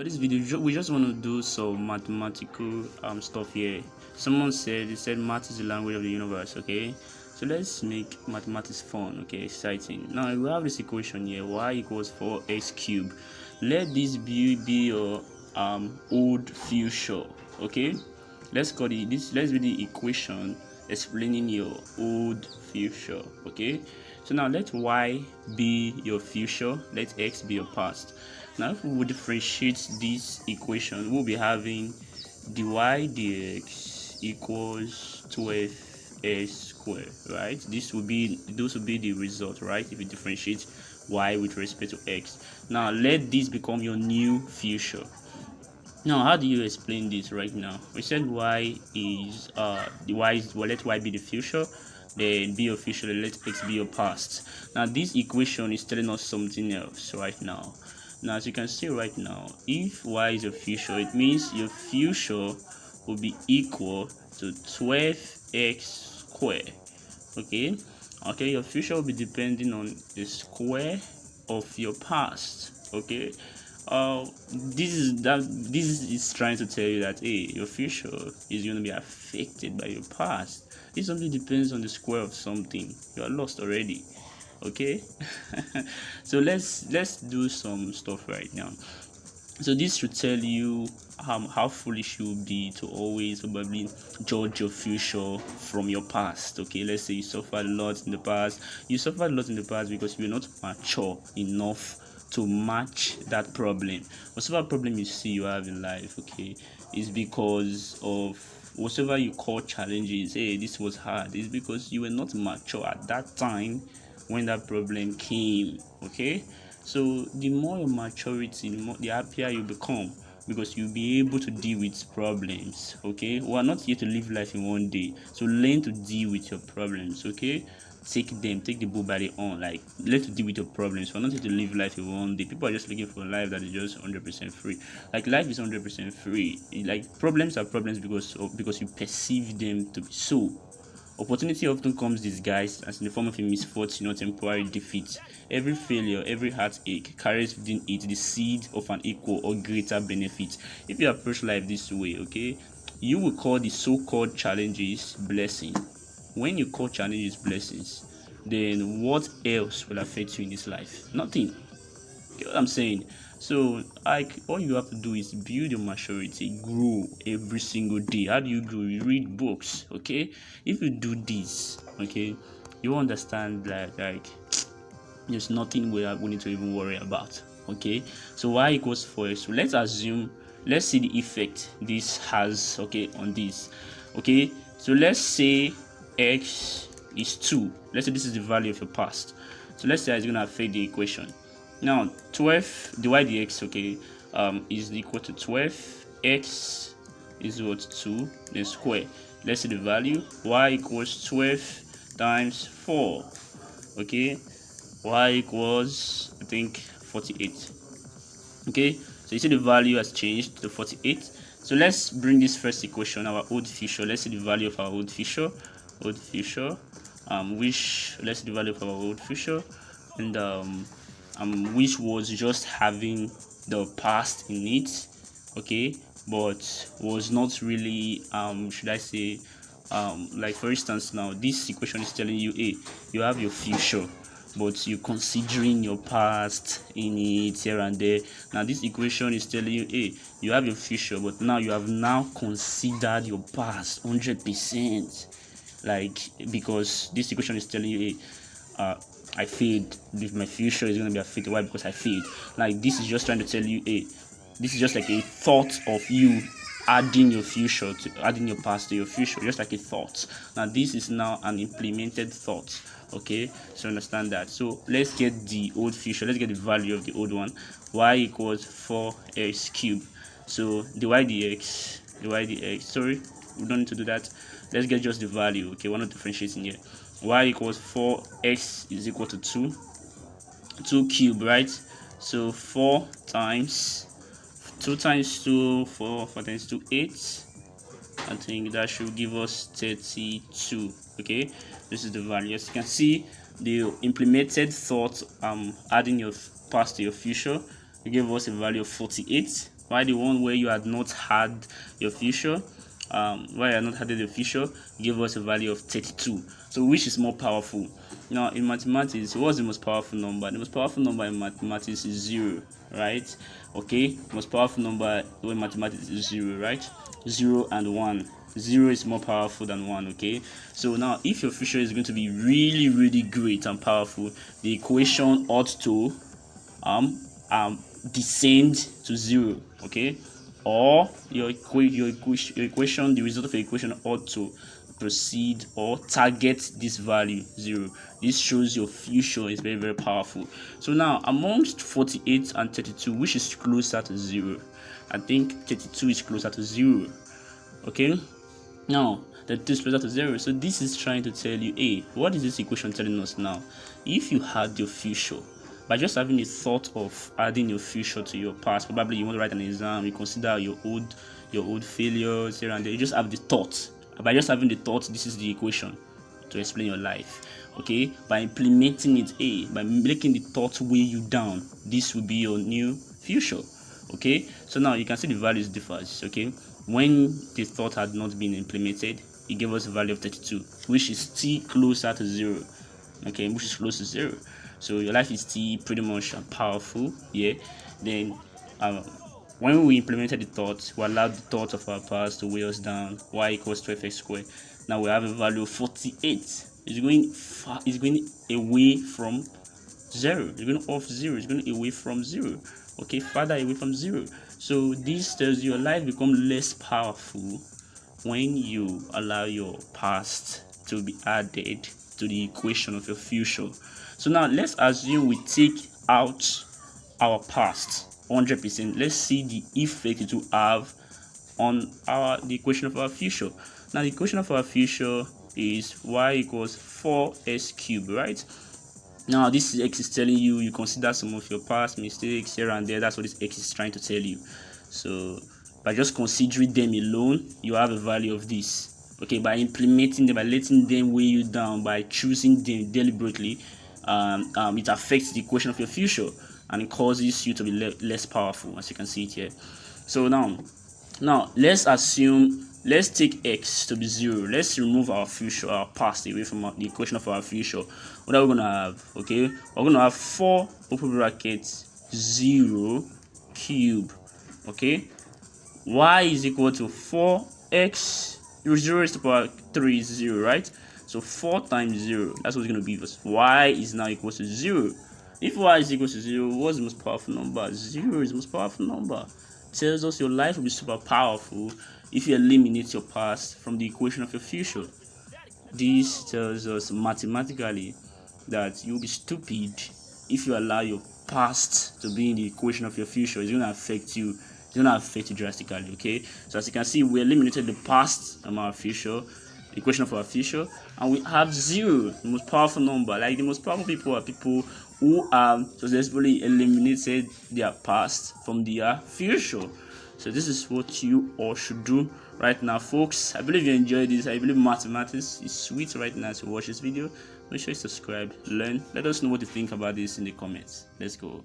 For this video, we just want to do some mathematical stuff here. Someone said, they said math is the language of the universe. Okay, so let's make mathematics fun. Okay, exciting. Now we have this equation here: y equals 4x cubed. Let this be your old future. Okay, let's call it this. Let's be the equation explaining your old future. Okay, so now let y be your future, let x be your past. Now if we would differentiate this equation, we'll be having dy dx equals 12x squared, right? Those will be the result, right? If you differentiate y with respect to x. Now let this become your new future. Now, how do you explain this right now? We said y is the y is, well, let y be the future, then be your future, let x be your past. Now this equation is telling us something else right now. Now as you can see right now, if y is your future, it means your future will be equal to 12x squared. Okay, your future will be depending on the square of your past. Okay, this is trying to tell you that, hey, your future is going to be affected by your past. This only depends on the square of something. You are lost already. Okay. So let's do some stuff right now. So this should tell you how foolish you will be to always probably judge your future from your past. Okay, let's say you suffered a lot in the past. You suffered a lot in the past because you were not mature enough to match that problem. Whatever problem you see you have in life, okay, is because of whatever you call challenges. Hey, this was hard. It's because you were not mature at that time when that problem came. Okay, so the more your maturity, the happier you become, because you'll be able to deal with problems. Okay, we are not here to live life in one day, so learn to deal with your problems. Okay, take the bull by the horn, like learn to deal with your problems. We're not here to live life in one day. People are just looking for a life that is just 100% free. Like life is 100% free. Like problems are problems because you perceive them to be so. Opportunity often comes disguised as in the form of a misfortune or temporary defeat. Every failure, every heartache carries within it the seed of an equal or greater benefit. If you approach life this way, okay, you will call the so-called challenges blessing. When you call challenges blessings, then what else will affect you in this life? Nothing. Get what I'm saying? So, like, all you have to do is build your maturity, grow every single day. How do you grow? You read books, okay? If you do this, okay, you understand that, like, there's nothing we need to even worry about, okay? So, y equals 4x. So, let's see the effect this has, okay, on this, okay? So, let's say x is 2. Let's say this is the value of your past. So, let's say it's going to affect the equation. Now 12 divided dx, okay, is equal to 12x is what 2, then square. Let's see the value. Y equals 12 times 4. Okay, y equals, I think, 48. Okay, so you see the value has changed to 48. So let's bring this first equation, our old future. Let's see the value of our old future. Which let's see the value of our old future, and which was just having the past in it, okay, but was not really, should I say, like for instance, now this equation is telling you, hey, you have your future, but you're considering your past in it here and there. Now this equation is telling you, hey, you have your future, but now you have now considered your past 100%. Like, because this equation is telling you, hey, I failed, if my future is going to be affected. Why? Because I failed. Like, this is just trying to tell you, hey, this is just like a thought of you adding your past to your future, just like a thought. Now this is now an implemented thought. Okay, so understand that. So let's get the old future, let's get the value of the old one. Y equals 4x cubed. So dy dx, sorry, we don't need to do that. Let's get just the value. Okay, we're not differentiating here. Y equals 4x is equal to 2 cube, right? So 4 times 2 times 2, 4 times 2, 8. I think that should give us 32. Okay, this is the value. As you can see, the implemented thought, adding your past to your future, it gave us a value of 48. Why the one where you had not had your future, where you had not had your future, gave us a value of 32. So which is more powerful? Now in mathematics, what's the most powerful number? The most powerful number in mathematics is 0, right? Okay, the most powerful number in mathematics is 0, right? 0 and 1. 0 is more powerful than 1. Okay, so now if your future is going to be really great and powerful, the equation ought to descend to 0. Okay, or your equation, the result of your equation ought to proceed or target this value 0. This shows your future is very powerful. So now amongst 48 and 32, which is closer to 0? I think 32 is closer to 0. Okay, now that is closer to 0. So this is trying to tell you, hey, what is this equation telling us now? If you had your future, by just having the thought of adding your future to your past, probably you want to write an exam, you consider your old failures here and there, you just have the thought. By just having the thought, this is the equation to explain your life. Okay, by implementing it, by making the thought weigh you down, this will be your new future. Okay, so now you can see the values differs. Okay, when the thought had not been implemented, it gave us a value of 32, which is still closer to 0. Okay, which is close to 0. So your life is still pretty much powerful. Yeah, then when we implemented the thought, we allowed the thought of our past to weigh us down. Y equals 12x squared. Now we have a value of 48. It's going away from 0. It's going off 0. It's going away from 0. Okay, farther away from 0. So this tells you your life becomes less powerful when you allow your past to be added to the equation of your future. So now let's assume we take out our past 100%. Let's see the effect it will have on the equation of our future. Now the equation of our future is y equals 4x cubed, right? Now this x is telling you consider some of your past mistakes here and there. That's what this x is trying to tell you. So by just considering them alone, you have a value of this. Okay, by implementing them, by letting them weigh you down, by choosing them deliberately, it affects the equation of your future and it causes you to be less powerful, as you can see it here. So now let's take x to be 0. Let's remove our future, our past, away from the equation of our future. What are we gonna have? Okay, we're gonna have 4 open brackets 0 cube. Okay, y is equal to 4x 0 raised to the power 3 is 0, right? So 4 times 0, that's what's going to give us. Y is now equal to 0. If y is equal to 0, what's the most powerful number? 0 is the most powerful number. Tells us your life will be super powerful if you eliminate your past from the equation of your future. This tells us mathematically that you'll be stupid if you allow your past to be in the equation of your future. It's going to affect you. It's going to affect you drastically. Okay, so as you can see, we eliminated the past from our future, the equation of our future, and we have 0, the most powerful number. Like the most powerful people are people who have successfully eliminated their past from their future. So this is what you all should do right now, folks. I believe you enjoyed this. I believe mathematics is sweet right now to watch this video. Make sure you subscribe, learn. Let us know what you think about this in the comments. Let's go.